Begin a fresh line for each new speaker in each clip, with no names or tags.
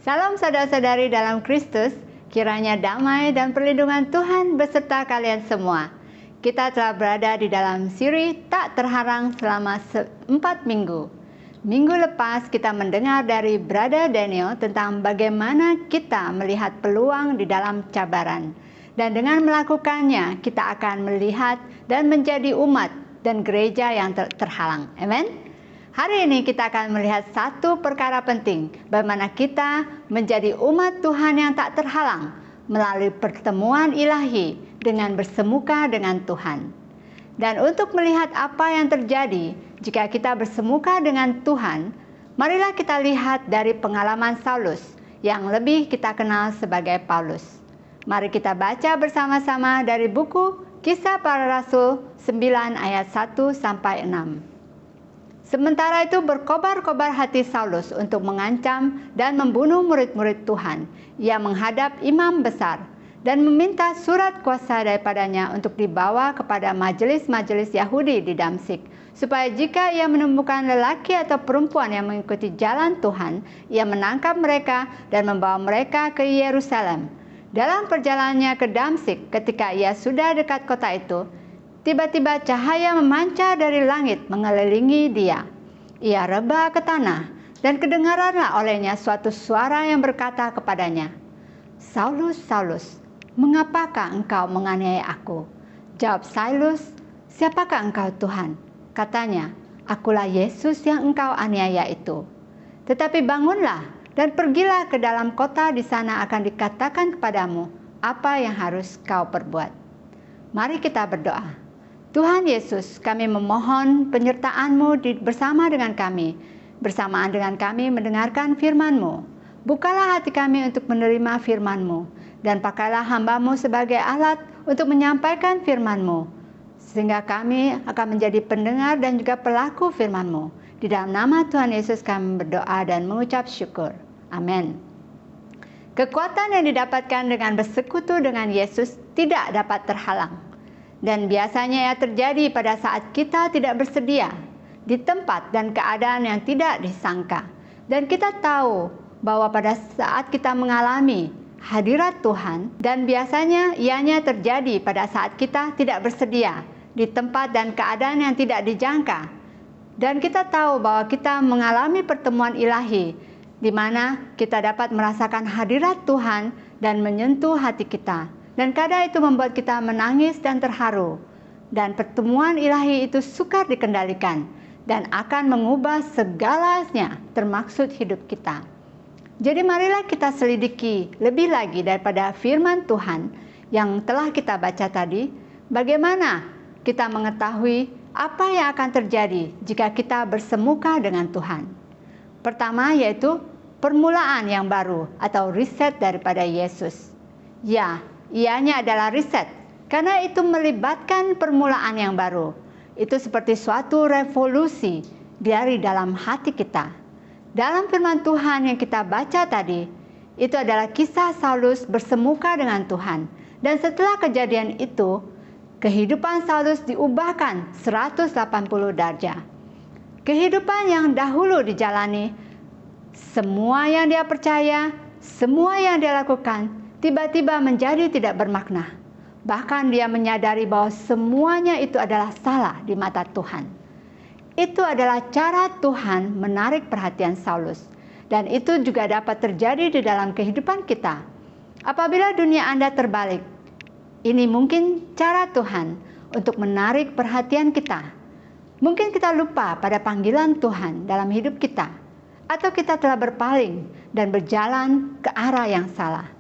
Salam saudara-saudari dalam Kristus, kiranya damai dan perlindungan Tuhan beserta kalian semua. Kita telah berada di dalam siri Tak Terharang selama 4 minggu. Minggu lepas kita mendengar dari Brother Daniel tentang bagaimana kita melihat peluang di dalam cabaran. Dan dengan melakukannya, kita akan melihat dan menjadi umat dan gereja yang terhalang. Amin. Hari ini kita akan melihat satu perkara penting, bagaimana kita menjadi umat Tuhan yang tak terhalang melalui pertemuan ilahi dengan bersemuka dengan Tuhan. Dan untuk melihat apa yang terjadi jika kita bersemuka dengan Tuhan, marilah kita lihat dari pengalaman Saulus yang lebih kita kenal sebagai Paulus. Mari kita baca bersama-sama dari buku Kisah Para Rasul 9 ayat 1-6. Sementara itu berkobar-kobar hati Saulus untuk mengancam dan membunuh murid-murid Tuhan. Ia menghadap imam besar dan meminta surat kuasa daripadanya untuk dibawa kepada majelis-majelis Yahudi di Damsyik, supaya jika ia menemukan lelaki atau perempuan yang mengikuti jalan Tuhan, ia menangkap mereka dan membawa mereka ke Yerusalem. Dalam perjalanannya ke Damsyik, ketika ia sudah dekat kota itu, tiba-tiba cahaya memancar dari langit mengelilingi dia. Ia rebah ke tanah dan kedengaranlah olehnya suatu suara yang berkata kepadanya, "Saulus, Saulus, mengapakah engkau menganiaya aku?" Jawab Saulus, "Siapakah engkau Tuhan?" Katanya, "Akulah Yesus yang engkau aniaya itu. Tetapi bangunlah dan pergilah ke dalam kota, di sana akan dikatakan kepadamu apa yang harus kau perbuat." Mari kita berdoa. Tuhan Yesus, kami memohon penyertaan-Mu bersama dengan kami, bersamaan dengan kami mendengarkan firman-Mu. Bukalah hati kami untuk menerima firman-Mu, dan pakailah hamba-Mu sebagai alat untuk menyampaikan firman-Mu, sehingga kami akan menjadi pendengar dan juga pelaku firman-Mu. Di dalam nama Tuhan Yesus kami berdoa dan mengucap syukur. Amin. Kekuatan yang didapatkan dengan bersekutu dengan Yesus tidak dapat terhalang. Dan biasanya ia terjadi pada saat kita tidak bersedia, di tempat dan keadaan yang tidak disangka. Dan kita tahu bahwa pada saat kita mengalami hadirat Tuhan, dan biasanya ianya terjadi pada saat kita tidak bersedia, di tempat dan keadaan yang tidak dijangka. Dan kita tahu bahwa kita mengalami pertemuan ilahi, di mana kita dapat merasakan hadirat Tuhan dan menyentuh hati kita. Dan kadang itu membuat kita menangis dan terharu. Dan pertemuan ilahi itu sukar dikendalikan dan akan mengubah segalanya termaksud hidup kita. Jadi marilah kita selidiki lebih lagi daripada firman Tuhan yang telah kita baca tadi, bagaimana kita mengetahui apa yang akan terjadi jika kita bersemuka dengan Tuhan. Pertama yaitu permulaan yang baru atau reset daripada Yesus. Ya, ianya adalah riset, karena itu melibatkan permulaan yang baru. Itu seperti suatu revolusi dari dalam hati kita. Dalam firman Tuhan yang kita baca tadi, itu adalah kisah Saulus bersemuka dengan Tuhan. Dan setelah kejadian itu, kehidupan Saulus diubahkan 180 derajat. Kehidupan yang dahulu dijalani, semua yang dia percaya, semua yang dia lakukan, tiba-tiba menjadi tidak bermakna. Bahkan dia menyadari bahwa semuanya itu adalah salah di mata Tuhan. Itu adalah cara Tuhan menarik perhatian Saulus. Dan itu juga dapat terjadi di dalam kehidupan kita. Apabila dunia Anda terbalik, ini mungkin cara Tuhan untuk menarik perhatian kita. Mungkin kita lupa pada panggilan Tuhan dalam hidup kita. Atau kita telah berpaling dan berjalan ke arah yang salah.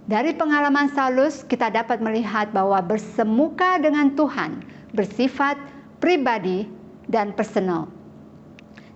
Dari pengalaman Saulus, kita dapat melihat bahwa bersemuka dengan Tuhan bersifat pribadi dan personal.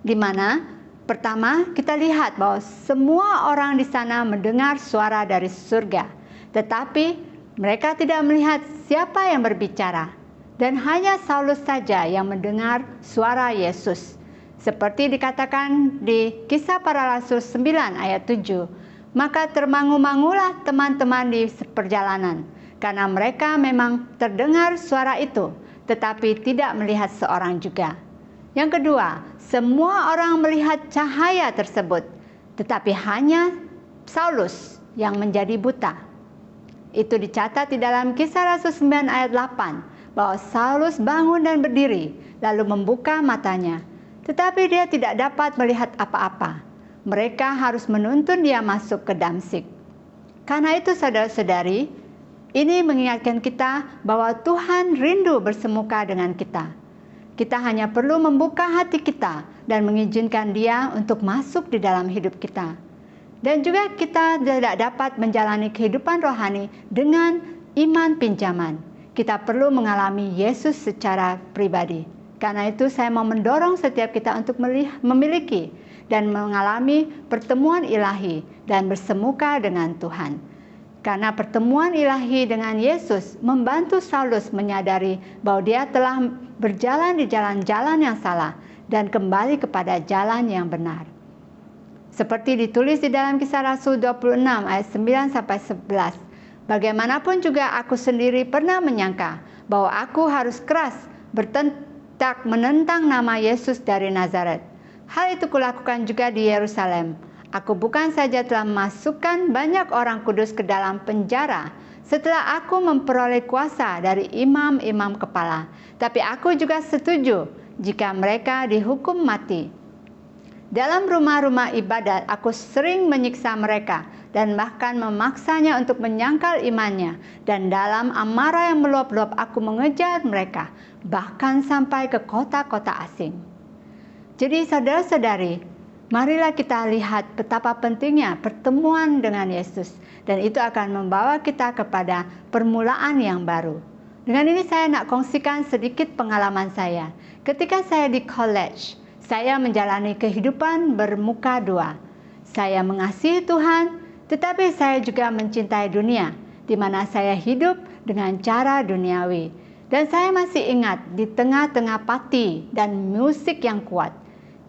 Di mana pertama kita lihat bahwa semua orang di sana mendengar suara dari surga, tetapi mereka tidak melihat siapa yang berbicara, dan hanya Saulus saja yang mendengar suara Yesus. Seperti dikatakan di Kisah Para Rasul 9 ayat 7. Maka termangu-mangulah teman-teman di perjalanan, karena mereka memang terdengar suara itu, tetapi tidak melihat seorang juga. Yang kedua, semua orang melihat cahaya tersebut, tetapi hanya Saulus yang menjadi buta. Itu dicatat di dalam Kisah Rasul 9 ayat 8 bahwa Saulus bangun dan berdiri lalu membuka matanya. Tetapi dia tidak dapat melihat apa-apa. Mereka harus menuntun dia masuk ke Damsyik. Karena itu saudara-saudari, ini mengingatkan kita bahwa Tuhan rindu bersemuka dengan kita. Kita hanya perlu membuka hati kita dan mengizinkan Dia untuk masuk di dalam hidup kita. Dan juga kita tidak dapat menjalani kehidupan rohani dengan iman pinjaman. Kita perlu mengalami Yesus secara pribadi. Karena itu saya mau mendorong setiap kita untuk memiliki dan mengalami pertemuan ilahi dan bersemuka dengan Tuhan. Karena pertemuan ilahi dengan Yesus membantu Saulus menyadari bahwa dia telah berjalan di jalan-jalan yang salah dan kembali kepada jalan yang benar. Seperti ditulis di dalam Kisah Rasul 26 ayat 9-11. Bagaimanapun juga aku sendiri pernah menyangka bahwa aku harus keras menentang nama Yesus dari Nazaret. Hal itu kulakukan juga di Yerusalem. Aku bukan saja telah memasukkan banyak orang kudus ke dalam penjara setelah aku memperoleh kuasa dari imam-imam kepala, tapi aku juga setuju jika mereka dihukum mati. Dalam rumah-rumah ibadat, aku sering menyiksa mereka dan bahkan memaksanya untuk menyangkal imannya. Dan dalam amarah yang meluap-luap, aku mengejar mereka, bahkan sampai ke kota-kota asing. Jadi saudara-saudari, marilah kita lihat betapa pentingnya pertemuan dengan Yesus. Dan itu akan membawa kita kepada permulaan yang baru. Dengan ini saya nak kongsikan sedikit pengalaman saya. Ketika saya di college, saya menjalani kehidupan bermuka dua. Saya mengasihi Tuhan, tetapi saya juga mencintai dunia, di mana saya hidup dengan cara duniawi. Dan saya masih ingat di tengah-tengah parti dan musik yang kuat.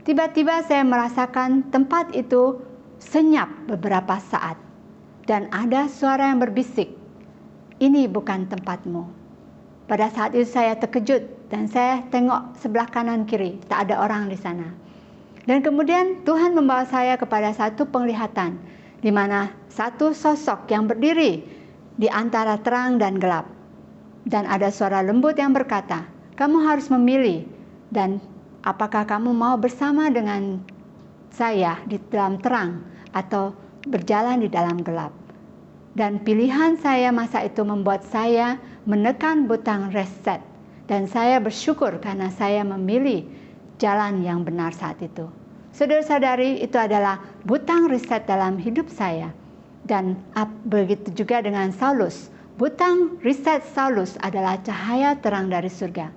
Tiba-tiba saya merasakan tempat itu senyap beberapa saat. Dan ada suara yang berbisik, "Ini bukan tempatmu." Pada saat itu saya terkejut dan saya tengok sebelah kanan kiri, tak ada orang di sana. Dan kemudian Tuhan membawa saya kepada satu penglihatan di mana satu sosok yang berdiri di antara terang dan gelap. Dan ada suara lembut yang berkata, "Kamu harus memilih, dan apakah kamu mau bersama dengan saya di dalam terang atau berjalan di dalam gelap?" Dan pilihan saya masa itu membuat saya menekan butang reset. Dan saya bersyukur karena saya memilih jalan yang benar saat itu. Saudara-saudari, itu adalah butang reset dalam hidup saya. Dan begitu juga dengan Saulus. Butang reset Saulus adalah cahaya terang dari surga.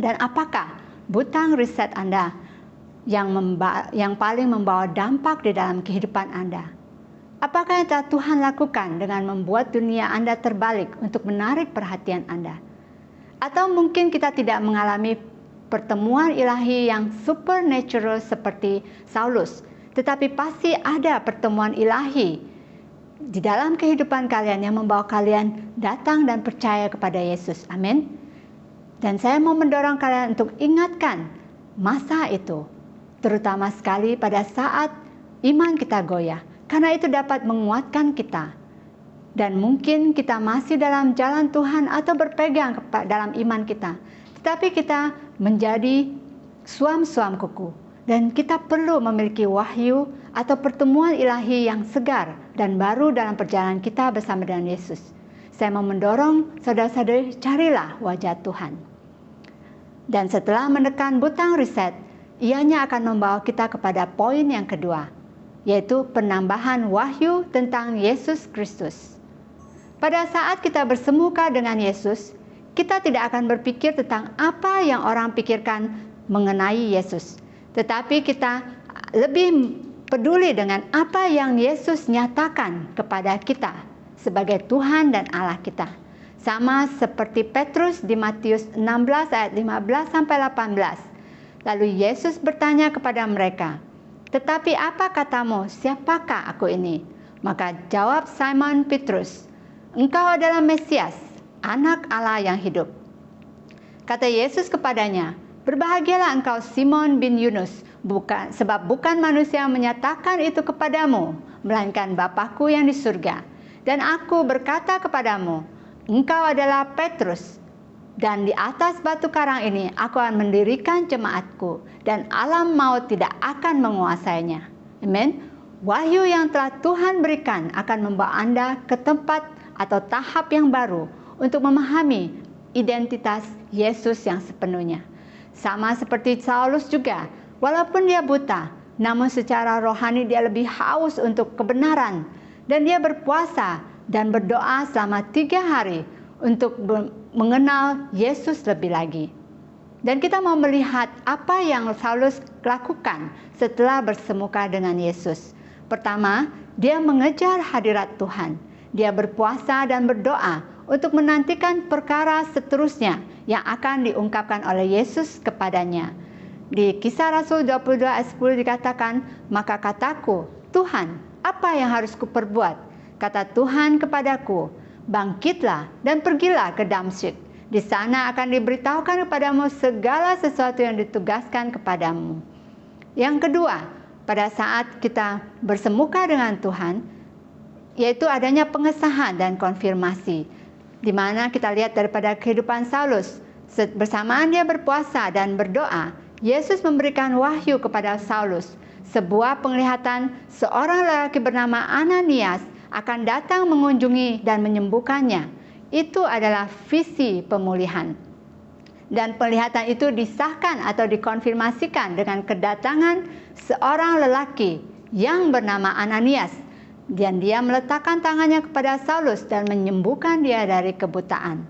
Dan apakah butang reset Anda yang paling membawa dampak di dalam kehidupan Anda? Apakah yang telah Tuhan lakukan dengan membuat dunia Anda terbalik untuk menarik perhatian Anda? Atau mungkin kita tidak mengalami pertemuan ilahi yang supernatural seperti Saulus, tetapi pasti ada pertemuan ilahi di dalam kehidupan kalian yang membawa kalian datang dan percaya kepada Yesus. Amin. Dan saya mau mendorong kalian untuk ingatkan masa itu, terutama sekali pada saat iman kita goyah. Karena itu dapat menguatkan kita. Dan mungkin kita masih dalam jalan Tuhan atau berpegang dalam iman kita. Tetapi kita menjadi suam-suam kuku. Dan kita perlu memiliki wahyu atau pertemuan ilahi yang segar dan baru dalam perjalanan kita bersama dengan Yesus. Saya mau mendorong saudara-saudari, carilah wajah Tuhan. Dan setelah menekan butang reset, ianya akan membawa kita kepada poin yang kedua, yaitu penambahan wahyu tentang Yesus Kristus. Pada saat kita bersemuka dengan Yesus, kita tidak akan berpikir tentang apa yang orang pikirkan mengenai Yesus. Tetapi kita lebih peduli dengan apa yang Yesus nyatakan kepada kita sebagai Tuhan dan Allah kita. Sama seperti Petrus di Matius 16 ayat 15-18. Lalu Yesus bertanya kepada mereka, "Tetapi apa katamu, siapakah aku ini?" Maka jawab Simon Petrus, "Engkau adalah Mesias, Anak Allah yang hidup." Kata Yesus kepadanya, "Berbahagialah engkau Simon bin Yunus, sebab bukan manusia yang menyatakan itu kepadamu, melainkan Bapa-Ku yang di surga. Dan aku berkata kepadamu, engkau adalah Petrus, dan di atas batu karang ini aku akan mendirikan jemaat-Ku, dan alam maut tidak akan menguasainya. Amin. Wahyu yang telah Tuhan berikan akan membawa Anda ke tempat atau tahap yang baru untuk memahami identitas Yesus yang sepenuhnya. Sama seperti Saulus juga, walaupun dia buta, namun secara rohani dia lebih haus untuk kebenaran, dan dia berpuasa dan berdoa selama 3 hari untuk mengenal Yesus lebih lagi. Dan kita mau melihat apa yang Saulus lakukan setelah bersemuka dengan Yesus. Pertama, dia mengejar hadirat Tuhan. Dia berpuasa dan berdoa untuk menantikan perkara seterusnya yang akan diungkapkan oleh Yesus kepadanya. Di Kisah Rasul 22 ayat 10 dikatakan, maka kataku, Tuhan, apa yang harus kuperbuat? Kata Tuhan kepadaku, bangkitlah dan pergilah ke Damsyik. Di sana akan diberitahukan kepadamu segala sesuatu yang ditugaskan kepadamu. Yang kedua, pada saat kita bersemuka dengan Tuhan, yaitu adanya pengesahan dan konfirmasi, di mana kita lihat daripada kehidupan Saulus. Bersamaan dia berpuasa dan berdoa, Yesus memberikan wahyu kepada Saulus, sebuah penglihatan seorang lelaki bernama Ananias akan datang mengunjungi dan menyembuhkannya. Itu adalah visi pemulihan. Dan penglihatan itu disahkan atau dikonfirmasikan dengan kedatangan seorang lelaki yang bernama Ananias. Dan dia meletakkan tangannya kepada Saulus dan menyembuhkan dia dari kebutaan.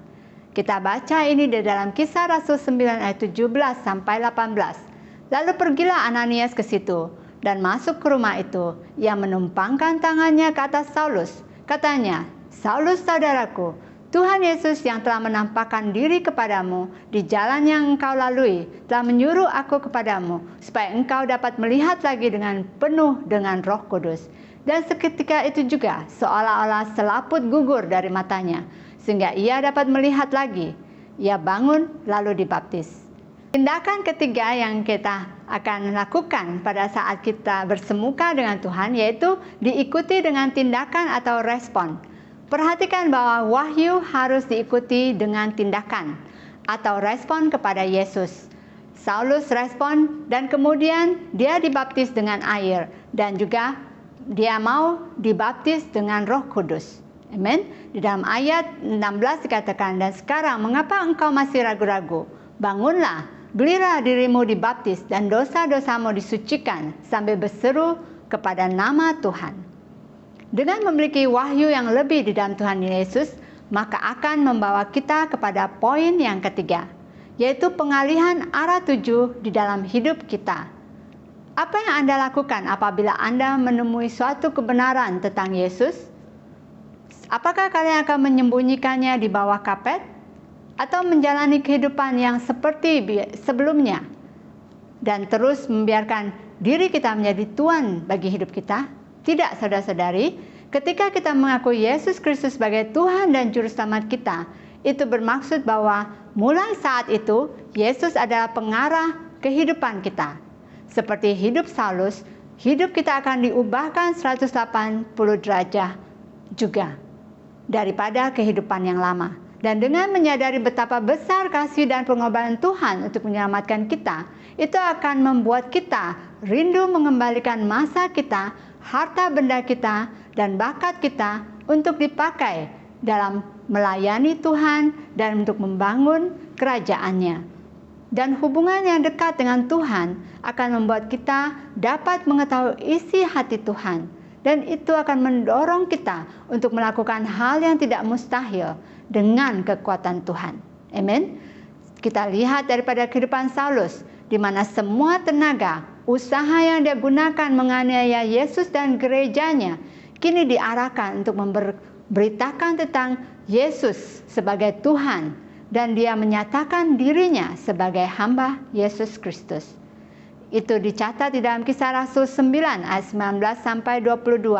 Kita baca ini di dalam Kisah Rasul 9 ayat 17 sampai 18. Lalu pergilah Ananias ke situ dan masuk ke rumah itu. Ia menumpangkan tangannya ke atas Saulus. Katanya, Saulus saudaraku, Tuhan Yesus yang telah menampakkan diri kepadamu di jalan yang engkau lalui telah menyuruh aku kepadamu supaya engkau dapat melihat lagi dengan penuh dengan Roh Kudus. Dan seketika itu juga seolah-olah selaput gugur dari matanya, sehingga ia dapat melihat lagi. Ia bangun lalu dibaptis. Tindakan ketiga yang kita akan lakukan pada saat kita bersemuka dengan Tuhan, yaitu diikuti dengan tindakan atau respon. Perhatikan bahwa wahyu harus diikuti dengan tindakan atau respon kepada Yesus. Saulus respon dan kemudian dia dibaptis dengan air dan juga dia mau dibaptis dengan Roh Kudus. Amin. Di dalam ayat 16 dikatakan, dan sekarang mengapa engkau masih ragu-ragu? Bangunlah, belilah dirimu dibaptis dan dosa-dosamu disucikan sambil berseru kepada nama Tuhan. Dengan memiliki wahyu yang lebih di dalam Tuhan Yesus, maka akan membawa kita kepada poin yang ketiga, yaitu pengalihan arah tuju di dalam hidup kita. Apa yang Anda lakukan apabila Anda menemui suatu kebenaran tentang Yesus? Apakah kalian akan menyembunyikannya di bawah kapet? Atau menjalani kehidupan yang seperti sebelumnya? Dan terus membiarkan diri kita menjadi tuan bagi hidup kita? Tidak, saudara-saudari. Ketika kita mengakui Yesus Kristus sebagai Tuhan dan Juru Selamat kita, itu bermaksud bahwa mulai saat itu, Yesus adalah pengarah kehidupan kita. Seperti hidup Saulus, hidup kita akan diubahkan 180 derajat juga daripada kehidupan yang lama. Dan dengan menyadari betapa besar kasih dan pengorbanan Tuhan untuk menyelamatkan kita, itu akan membuat kita rindu mengembalikan masa kita, harta benda kita, dan bakat kita untuk dipakai dalam melayani Tuhan dan untuk membangun kerajaan-Nya. Dan hubungan yang dekat dengan Tuhan akan membuat kita dapat mengetahui isi hati Tuhan. Dan itu akan mendorong kita untuk melakukan hal yang tidak mustahil dengan kekuatan Tuhan. Amin. Kita lihat daripada kehidupan Saulus, di mana semua tenaga, usaha yang dia gunakan menganiaya Yesus dan gerejanya, kini diarahkan untuk memberitakan tentang Yesus sebagai Tuhan. Dan dia menyatakan dirinya sebagai hamba Yesus Kristus. Itu dicatat di dalam Kisah Rasul 9 ayat 19 sampai 22.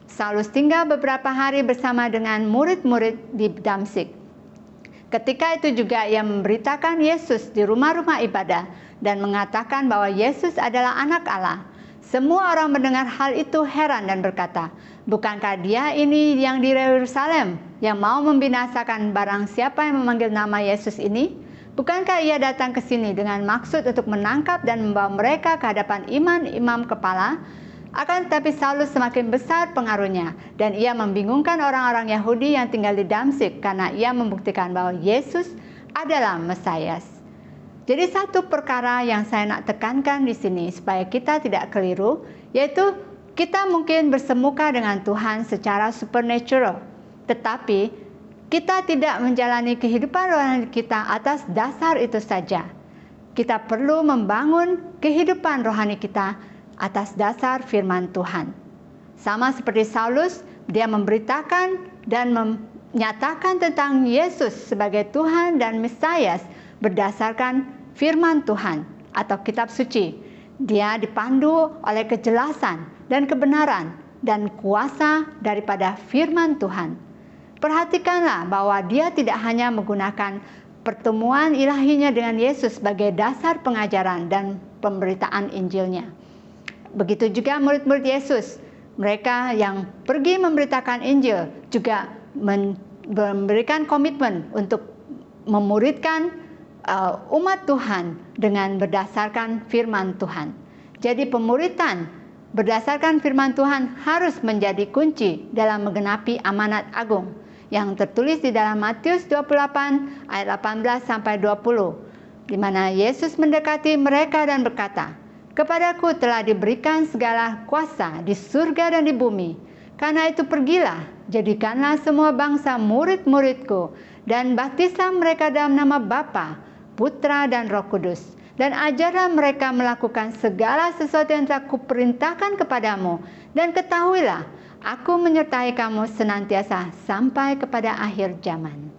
Saulus tinggal beberapa hari bersama dengan murid-murid di Damsyik. Ketika itu juga ia memberitakan Yesus di rumah-rumah ibadah dan mengatakan bahwa Yesus adalah anak Allah. Semua orang mendengar hal itu heran dan berkata, "Bukankah dia ini yang di Yerusalem yang mau membinasakan barang siapa yang memanggil nama Yesus ini? Bukankah ia datang ke sini dengan maksud untuk menangkap dan membawa mereka ke hadapan imam-imam kepala?" Akan tetapi Saulus semakin besar pengaruhnya, dan ia membingungkan orang-orang Yahudi yang tinggal di Damsyik karena ia membuktikan bahwa Yesus adalah Mesias. Jadi satu perkara yang saya nak tekankan di sini supaya kita tidak keliru, yaitu kita mungkin bersemuka dengan Tuhan secara supernatural, tetapi kita tidak menjalani kehidupan rohani kita atas dasar itu saja. Kita perlu membangun kehidupan rohani kita atas dasar firman Tuhan. Sama seperti Saulus, dia memberitakan dan menyatakan tentang Yesus sebagai Tuhan dan Mesias berdasarkan firman Tuhan atau kitab suci. Dia dipandu oleh kejelasan dan kebenaran dan kuasa daripada firman Tuhan. Perhatikanlah bahwa dia tidak hanya menggunakan pertemuan ilahinya dengan Yesus sebagai dasar pengajaran dan pemberitaan Injilnya. Begitu juga murid-murid Yesus, mereka yang pergi memberitakan Injil juga memberikan komitmen untuk memuridkan umat Tuhan dengan berdasarkan firman Tuhan. Jadi pemuritan berdasarkan firman Tuhan harus menjadi kunci dalam menggenapi amanat agung yang tertulis di dalam Matius 28 ayat 18 sampai 20, di mana Yesus mendekati mereka dan berkata, "Kepadaku telah diberikan segala kuasa di surga dan di bumi. Karena itu pergilah, jadikanlah semua bangsa murid-muridku, dan baptislah mereka dalam nama Bapa, Putra, dan Roh Kudus. Dan ajarlah mereka melakukan segala sesuatu yang telah kuperintahkan kepadamu. Dan ketahuilah, aku menyertai kamu senantiasa sampai kepada akhir zaman."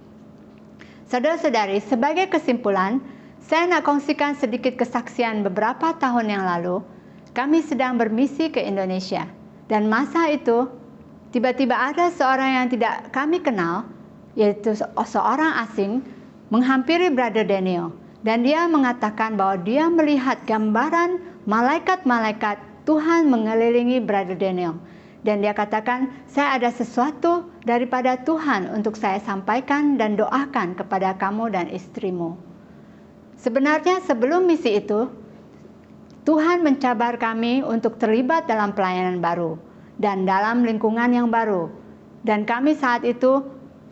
Saudara-saudari, sebagai kesimpulan, saya nak kongsikan sedikit kesaksian beberapa tahun yang lalu. Kami sedang bermisi ke Indonesia. Dan masa itu, tiba-tiba ada seorang yang tidak kami kenal, yaitu seorang asing, menghampiri Brother Daniel. Dan dia mengatakan bahwa dia melihat gambaran malaikat-malaikat Tuhan mengelilingi Brother Daniel. Dan dia katakan, "Saya ada sesuatu daripada Tuhan untuk saya sampaikan dan doakan kepada kamu dan istrimu." Sebenarnya sebelum misi itu, Tuhan mencabar kami untuk terlibat dalam pelayanan baru dan dalam lingkungan yang baru. Dan kami saat itu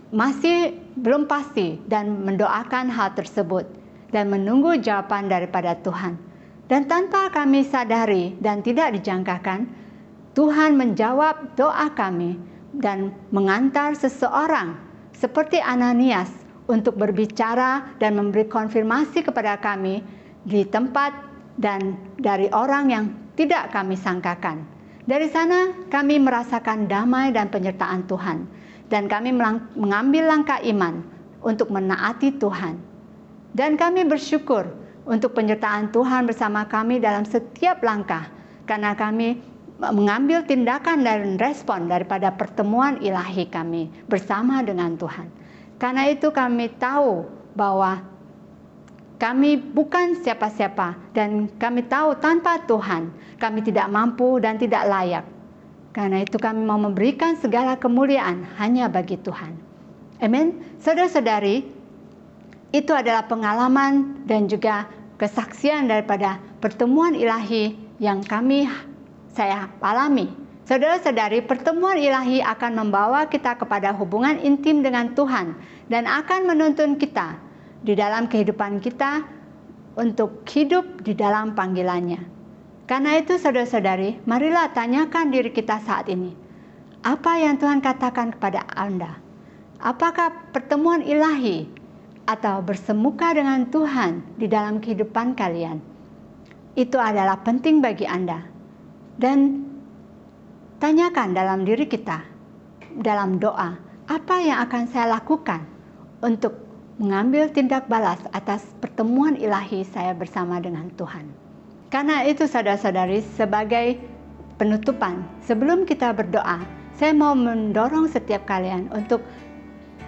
masih belum pasti dan mendoakan hal tersebut dan menunggu jawaban daripada Tuhan. Dan tanpa kami sadari dan tidak dijangkakan, Tuhan menjawab doa kami dan mengantar seseorang seperti Ananias untuk berbicara dan memberi konfirmasi kepada kami di tempat dan dari orang yang tidak kami sangkakan. Dari sana kami merasakan damai dan penyertaan Tuhan, dan kami mengambil langkah iman untuk menaati Tuhan. Dan kami bersyukur untuk penyertaan Tuhan bersama kami dalam setiap langkah, karena kami mengambil tindakan dan respon daripada pertemuan ilahi kami bersama dengan Tuhan. Karena itu kami tahu bahwa kami bukan siapa-siapa, dan kami tahu tanpa Tuhan kami tidak mampu dan tidak layak. Karena itu kami mau memberikan segala kemuliaan hanya bagi Tuhan. Amin. Saudara-saudari, itu adalah pengalaman dan juga kesaksian daripada pertemuan ilahi yang saya alami. Saudara-saudari, pertemuan ilahi akan membawa kita kepada hubungan intim dengan Tuhan dan akan menuntun kita di dalam kehidupan kita untuk hidup di dalam panggilannya. Karena itu saudara-saudari, marilah tanyakan diri kita saat ini. Apa yang Tuhan katakan kepada Anda? Apakah pertemuan ilahi atau bersemuka dengan Tuhan di dalam kehidupan kalian? Itu adalah penting bagi Anda. Dan tanyakan dalam diri kita, dalam doa, apa yang akan saya lakukan untuk mengambil tindak balas atas pertemuan ilahi saya bersama dengan Tuhan. Karena itu saudara-saudari, sebagai penutupan, sebelum kita berdoa, saya mau mendorong setiap kalian untuk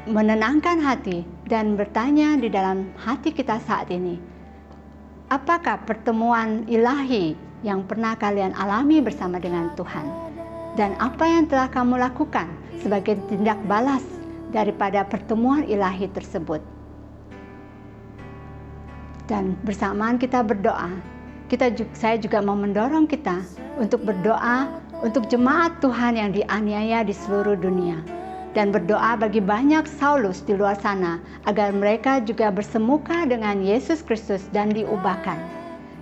menenangkan hati dan bertanya di dalam hati kita saat ini, apakah pertemuan ilahi yang pernah kalian alami bersama dengan Tuhan, dan apa yang telah kamu lakukan sebagai tindak balas daripada pertemuan ilahi tersebut. Dan bersamaan kita berdoa, saya juga mau mendorong kita untuk berdoa untuk jemaat Tuhan yang dianiaya di seluruh dunia, dan berdoa bagi banyak Saulus di luar sana agar mereka juga bersemuka dengan Yesus Kristus dan diubahkan.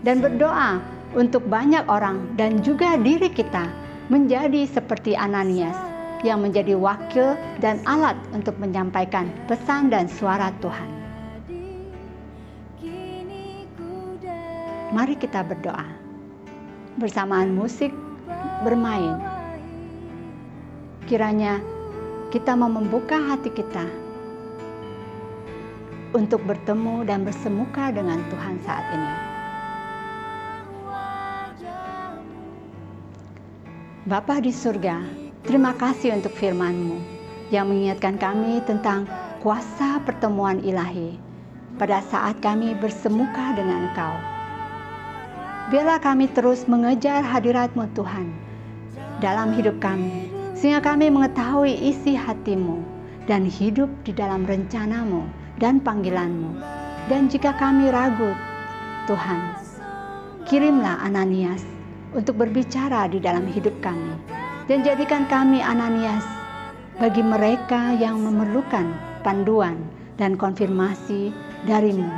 Dan berdoa untuk banyak orang dan juga diri kita menjadi seperti Ananias yang menjadi wakil dan alat untuk menyampaikan pesan dan suara Tuhan. Mari kita berdoa. Bersamaan musik bermain, kiranya kita mau membuka hati kita untuk bertemu dan bersemuka dengan Tuhan saat ini. Bapa di surga, terima kasih untuk firman-Mu yang mengingatkan kami tentang kuasa pertemuan ilahi pada saat kami bersemuka dengan Engkau. Biarlah kami terus mengejar hadirat-Mu Tuhan dalam hidup kami, sehingga kami mengetahui isi hati-Mu dan hidup di dalam rencana-Mu dan panggilan-Mu. Dan jika kami ragu, Tuhan, kirimlah Ananias untuk berbicara di dalam hidup kami. Dan jadikan kami Ananias bagi mereka yang memerlukan panduan dan konfirmasi dari-Mu.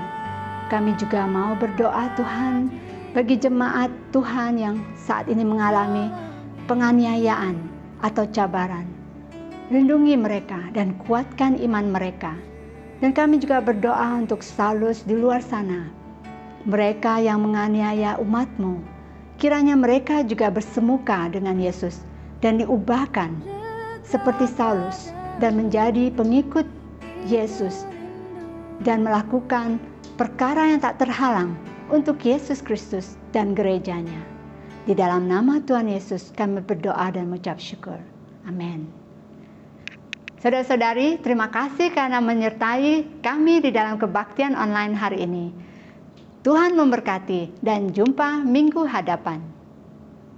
Kami juga mau berdoa Tuhan bagi jemaat Tuhan yang saat ini mengalami penganiayaan atau cabaran. Lindungi mereka dan kuatkan iman mereka. Dan kami juga berdoa untuk Saulus di luar sana, mereka yang menganiaya umat-Mu. Kiranya mereka juga bersemuka dengan Yesus dan diubahkan seperti Saulus dan menjadi pengikut Yesus dan melakukan perkara yang tak terhalang untuk Yesus Kristus dan gerejanya. Di dalam nama Tuhan Yesus kami berdoa dan mengucap syukur. Amin. Saudara-saudari, terima kasih karena menyertai kami di dalam kebaktian online hari ini. Tuhan memberkati dan jumpa minggu hadapan.